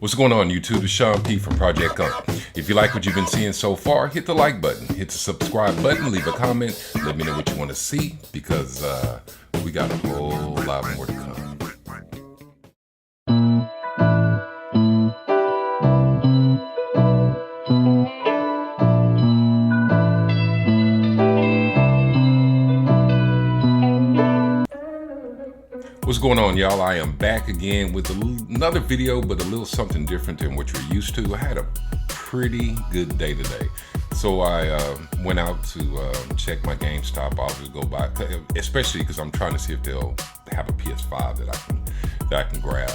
What's going on, YouTube? It's Sean P from Project Gump. If you like what you've been seeing so far, hit the like button, hit the subscribe button, leave a comment, let me know what you want to see, because we got a whole lot more to come. What's going on, y'all? I am back again with another video, but a little something different than what you're used to. I had a pretty good day today. So I went out to check my GameStop. I'll just go by, especially because I'm trying to see if they'll have a PS5 that I can grab.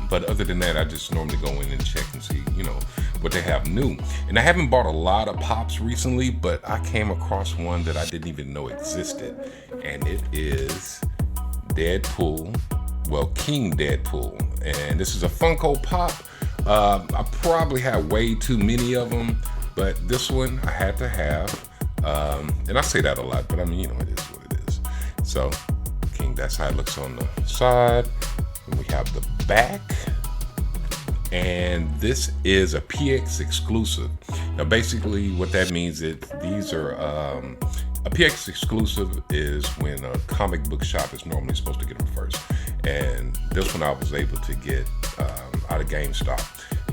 But other than that, I just normally go in and check and see, what they have new. And I haven't bought a lot of Pops recently, but I came across one that I didn't even know existed. And it is Deadpool, well, King Deadpool, and this is a Funko Pop. I probably have way too many of them, but this one I had to have, and I say that a lot, but I mean, it is what it is. So King, that's how it looks on the side. And we have the back, and this is a PX exclusive. Now basically what that means is these are a PX exclusive is when a comic book shop is normally supposed to get them first. And this one I was able to get out of GameStop.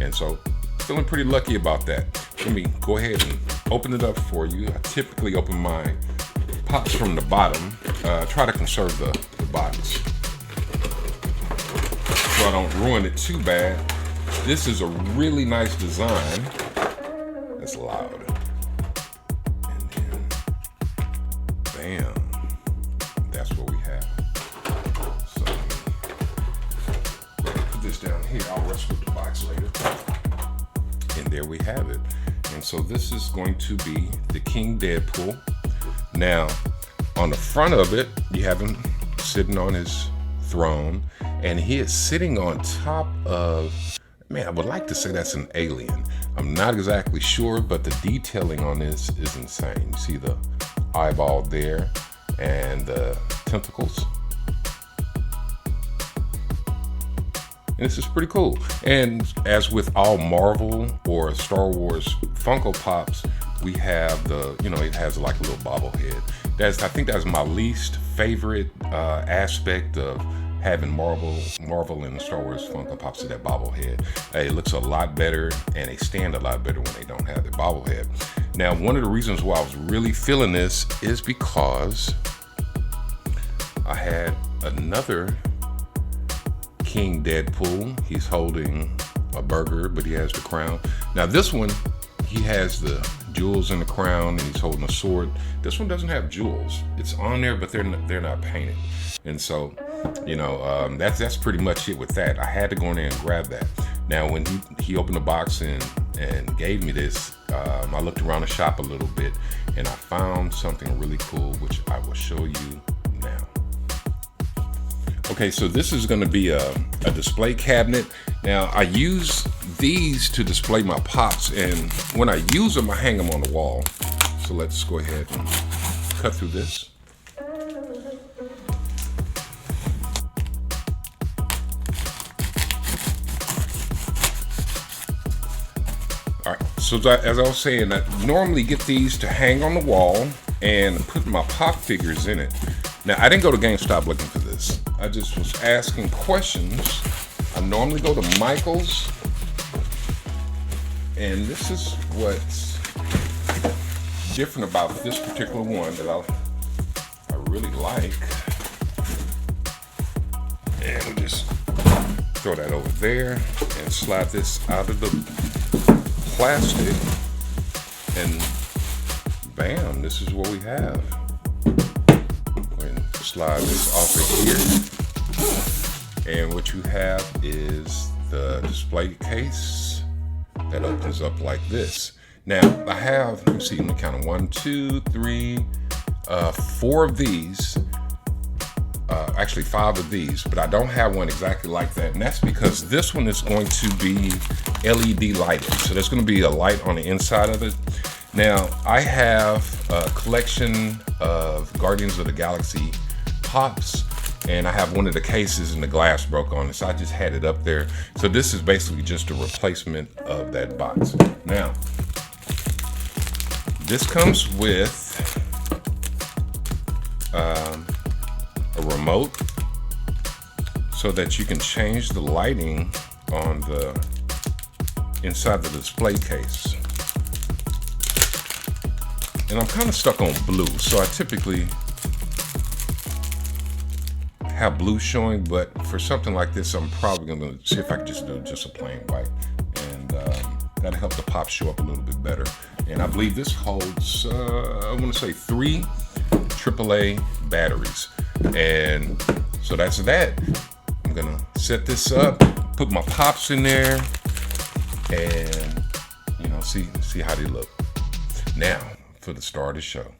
And so feeling pretty lucky about that. Let me go ahead and open it up for you. I typically open my Pops from the bottom. Try to conserve the box so I don't ruin it too bad. This is a really nice design. It's loud. Bam, that's what we have. So put this down here. I'll rest with the box later. And there we have it. And so this is going to be the King Deadpool. Now, on the front of it, you have him sitting on his throne, and he is sitting on top of, man, I would like to say that's an alien. I'm not exactly sure, but the detailing on this is insane. You see the eyeball there and the tentacles. And this is pretty cool. And as with all Marvel or Star Wars Funko Pops, we have the, it has like a little bobblehead. I think that's my least favorite aspect of having Marvel and Star Wars Funko Pops to that bobblehead. It looks a lot better, and they stand a lot better when they don't have the bobblehead. Now, one of the reasons why I was really feeling this is because I had another King Deadpool. He's holding a burger, but he has the crown. Now this one, he has the jewels in the crown, and he's holding a sword. This one doesn't have jewels. It's on there, but they're not painted. And so, that's pretty much it with that. I had to go in there and grab that. Now, when he opened the box and gave me this, I looked around the shop a little bit, and I found something really cool, which I will show you now. Okay, so this is going to be a display cabinet. Now, I use these to display my Pops, and when I use them, I hang them on the wall. So let's go ahead and cut through this. All right, so as I was saying, I normally get these to hang on the wall and put my Pop figures in it. Now, I didn't go to GameStop looking for this. I just was asking questions. I normally go to Michael's, and this is what's different about this particular one that I really like. And we just throw that over there and slide this out of the plastic, and bam, this is what we have. And slide this off of here, and what you have is the display case that opens up like this. Now I have, let me see, let me count them, 1, 2, 3, 4 of these. Actually 5 of these, but I don't have one exactly like that, and that's because this one is going to be LED lighted. So there's going to be a light on the inside of it. Now, I have a collection of Guardians of the Galaxy Pops, And I have one of the cases and the glass broke on it, so I just had it up there. So this is basically just a replacement of that box. Now, this comes with a remote so that you can change the lighting on the inside the display case. And I'm kind of stuck on blue, so I typically have blue showing, but for something like this, I'm probably gonna see if I can just do just a plain white, and that'll help the pop show up a little bit better. And I believe this holds, I want to say 3 AAA batteries, and so that's that. I'm gonna set this up, put my pops in there, and see how they look. Now for the star of the show.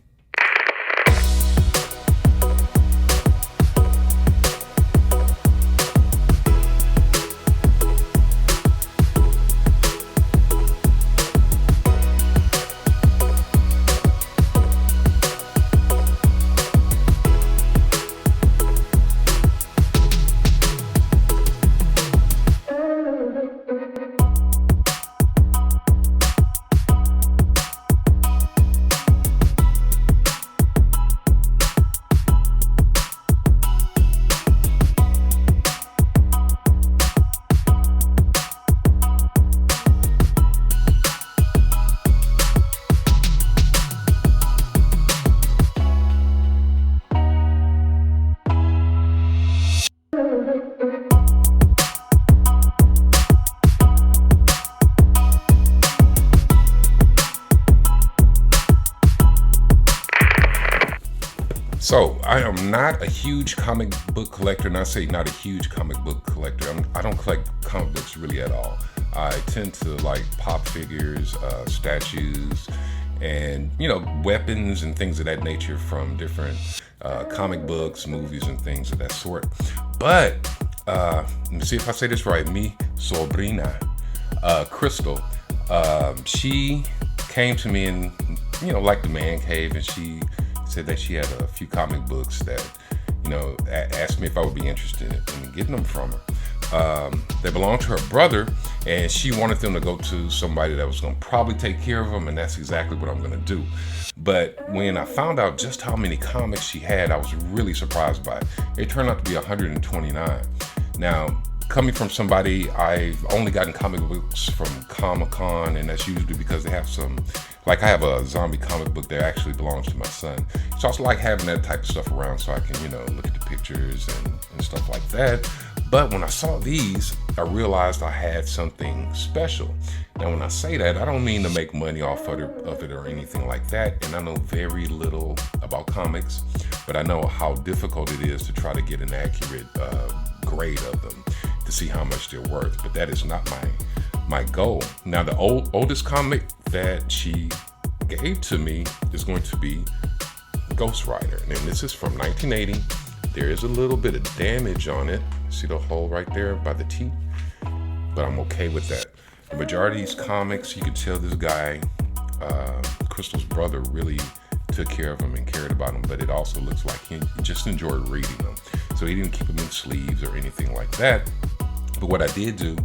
So I am not a huge comic book collector, and I say not a huge comic book collector. I don't collect comic books really at all. I tend to like pop figures, statues, and weapons and things of that nature from different comic books, movies, and things of that sort. But let me see if I say this right. Mi sobrina, Crystal, she came to me in like the man cave, and she said that she had a few comic books that, asked me if I would be interested in getting them from her. They belonged to her brother, and she wanted them to go to somebody that was going to probably take care of them, and that's exactly what I'm going to do. But when I found out just how many comics she had, I was really surprised by it. It turned out to be 129. Now, coming from somebody, I've only gotten comic books from Comic-Con, and that's usually because they have some, like I have a zombie comic book that actually belongs to my son. So I also like having that type of stuff around so I can, look at the pictures and stuff like that. But when I saw these, I realized I had something special. Now, when I say that, I don't mean to make money off of it or anything like that. And I know very little about comics, but I know how difficult it is to try to get an accurate grade of them to see how much they're worth. But that is not my goal. Now, the oldest comic that she gave to me is going to be Ghost Rider, and this is from 1980. There is a little bit of damage on it. See the hole right there by the teeth? But I'm okay with that. The majority of these comics, you could tell this guy, Crystal's brother, really took care of them and cared about them, but it also looks like he just enjoyed reading them. So he didn't keep them in sleeves or anything like that. But what I did do,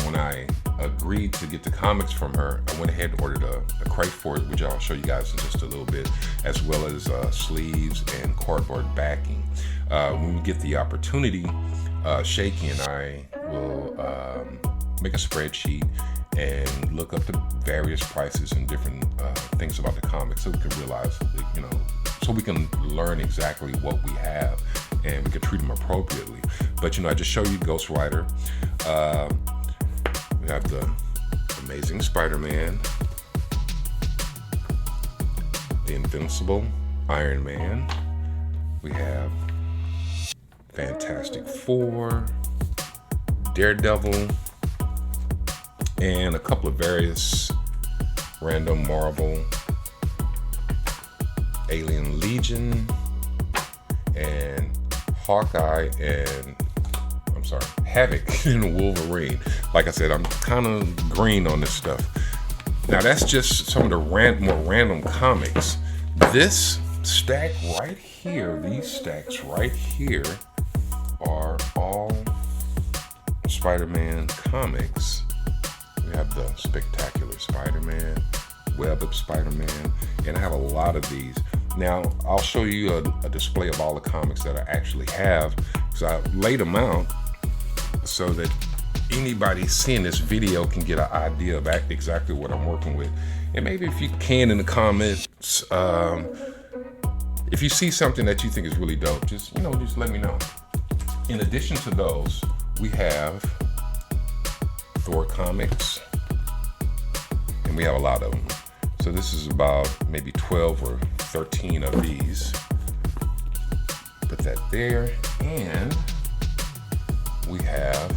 when I agreed to get the comics from her, I went ahead and ordered a crate for it, which I'll show you guys in just a little bit, as well as sleeves and cardboard backing. When we get the opportunity, Shaky and I will make a spreadsheet and look up the various prices and different things about the comics, so we can realize, so we can learn exactly what we have and we can treat them appropriately. But I just show you Ghost Rider. We have the Amazing Spider-Man, the Invincible Iron Man. We have Fantastic Four, Daredevil, and a couple of various random Marvel, Alien Legion, and Hawkeye, and Havoc and Wolverine. Like I said, I'm kind of green on this stuff. Now, that's just some of the more random comics. This stack right here, these stacks right here, are all Spider-Man comics. We have the Spectacular Spider-Man, Web of Spider-Man, and I have a lot of these. Now, I'll show you a display of all the comics that I actually have. So I laid them out so that anybody seeing this video can get an idea of exactly what I'm working with. And maybe if you can in the comments, if you see something that you think is really dope, just let me know. In addition to those, we have Thor comics, and we have a lot of them. So this is about maybe 12 or 13 of these. Put that there, and we have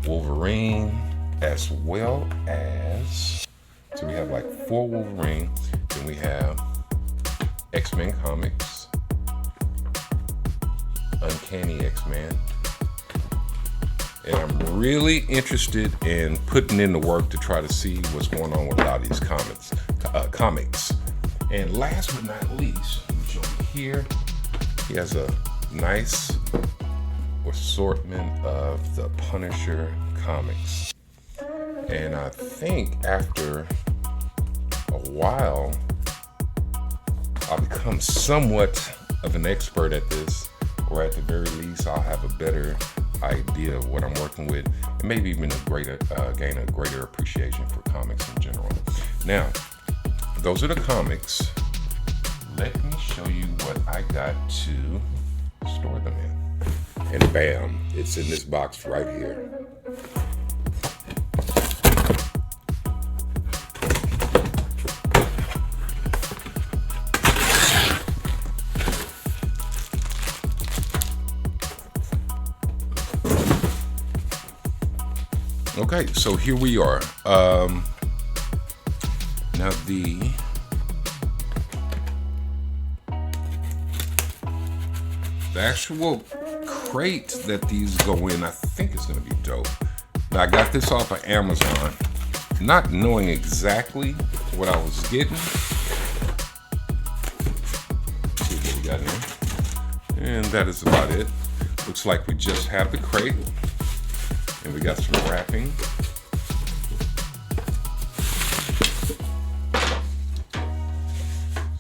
Wolverine, as well as, so we have like 4 Wolverine, then we have X-Men comics, Uncanny X-Men, and I'm really interested in putting in the work to try to see what's going on with a lot of these comics. And last but not least, which over here, he has a nice assortment of the Punisher comics. And I think after a while, I'll become somewhat of an expert at this, or at the very least, I'll have a better idea of what I'm working with, and maybe even gain a greater appreciation for comics in general. Now, those are the comics. Let me show you what I got to store them in. And bam, it's in this box right here. Okay, so here we are. Now the actual crate that these go in, I think is gonna be dope. Now I got this off of Amazon, not knowing exactly what I was getting. Let's see what we got in. And that is about it. Looks like we just have the crate. And we got some wrapping.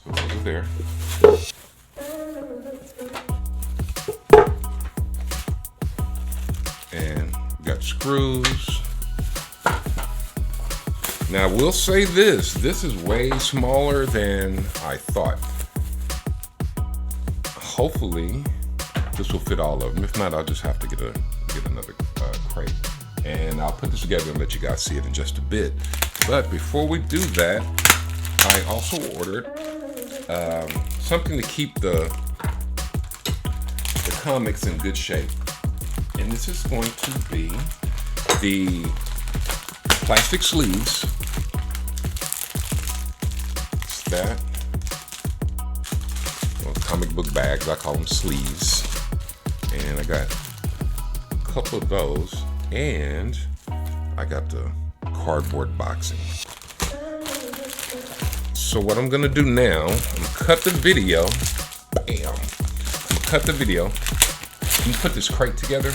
So those are there. And we got screws. Now I will say this is way smaller than I thought. Hopefully this will fit all of them. If not, I'll just have to get another crate, and I'll put this together and let you guys see it in just a bit. But before we do that, I also ordered something to keep the comics in good shape, and this is going to be the plastic sleeves. It's that. Well, comic book bags, I call them sleeves, and I got couple of those, and I got the cardboard boxing. So what I'm gonna do now, I'm gonna cut the video. Bam! I'm gonna cut the video. And put this crate together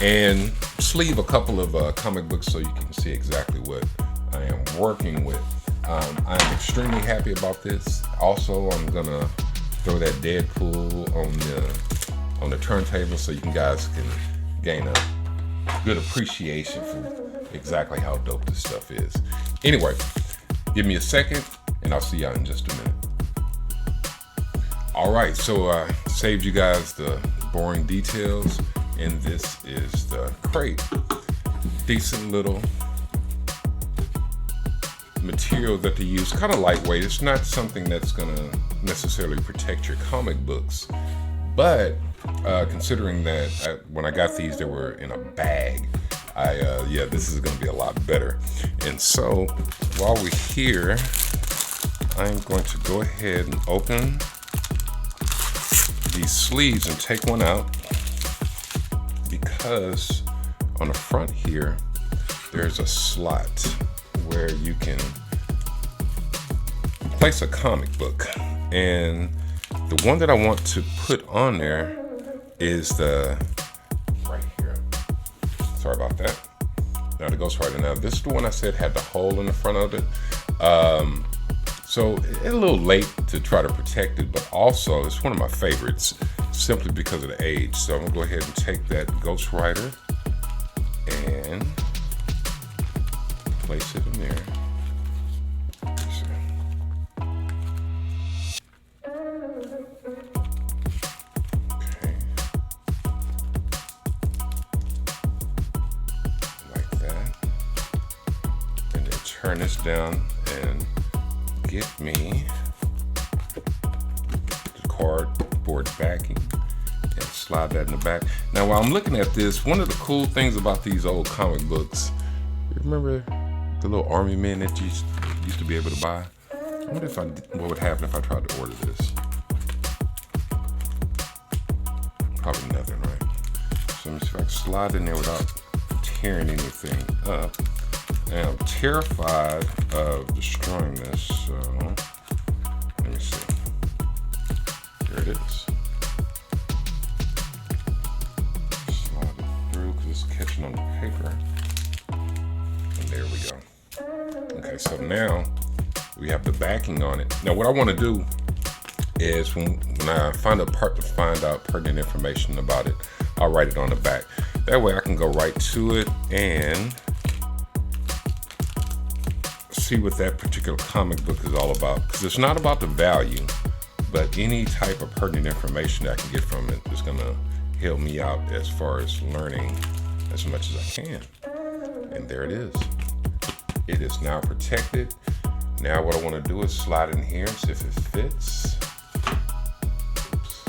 and sleeve a couple of comic books so you can see exactly what I am working with. I'm extremely happy about this. Also, I'm gonna throw that Deadpool on the turntable so you guys can gain a good appreciation for exactly how dope this stuff is. Anyway, give me a second and I'll see y'all in just a minute. All right, so I saved you guys the boring details, and this is the crate. Decent little material that they use, kind of lightweight. It's not something that's gonna necessarily protect your comic books, but considering that when I got these, they were in a bag, yeah, this is gonna be a lot better. And so while we're here, I'm going to go ahead and open these sleeves and take one out, because on the front here, there's a slot where you can place a comic book. And the one that I want to put on there is the right here. Sorry about that. Now the ghostwriter. Now this is the one I said had the hole in the front of it. So it's a little late to try to protect it, but also it's one of my favorites simply because of the age. So I'm gonna go ahead and take that ghostwriter and place it in there. Okay. Like that. And then turn this down and get me the cardboard backing and slide that in the back. Now while I'm looking at this, one of the cool things about these old comic books, you remember the little army men that you used to be able to buy? I wonder what would happen if I tried to order this. Probably nothing, right? So let me see if I can slide in there without tearing anything up. And I'm terrified of destroying this, so let me see. There it is. Slide it through because it's catching on the paper. And there we go. Okay, so now we have the backing on it. Now what I want to do is when I find out pertinent information about it, I'll write it on the back. That way I can go right to it and see what that particular comic book is all about, because it's not about the value, but any type of pertinent information that I can get from it is going to help me out as far as learning as much as I can. And there it is. It is now protected. Now what I want to do is slide in here and see if it fits. Oops.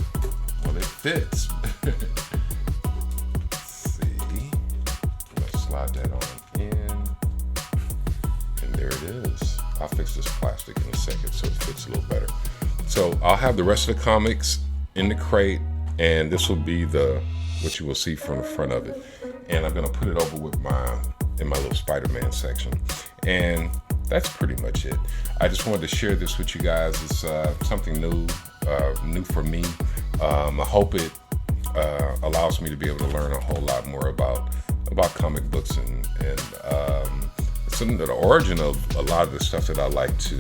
Well, it fits. Let's see. Let's slide that on in. There it is. I'll fix this plastic in a second so it fits a little better. So I'll have the rest of the comics in the crate, and this will be what you will see from the front of it. And I'm gonna put it over with in my little Spider-Man section. And that's pretty much it. I just wanted to share this with you guys. It's something new for me. I hope it allows me to be able to learn a whole lot more about comic books and some of the origin of a lot of the stuff that I like to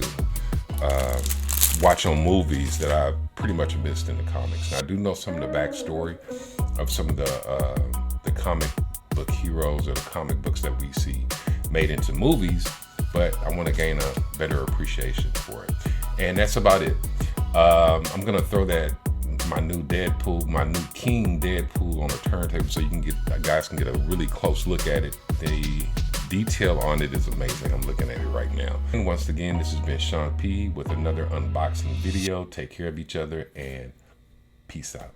watch on movies that I pretty much missed in the comics. Now I do know some of the backstory of some of the comic book heroes or the comic books that we see made into movies, but I want to gain a better appreciation for it. And that's about it. I'm gonna throw my new King Deadpool on the turntable so guys can get a really close look at it. The detail on it is amazing. I'm looking at it right now. And once again, this has been Sean P with another unboxing video. Take care of each other and peace out.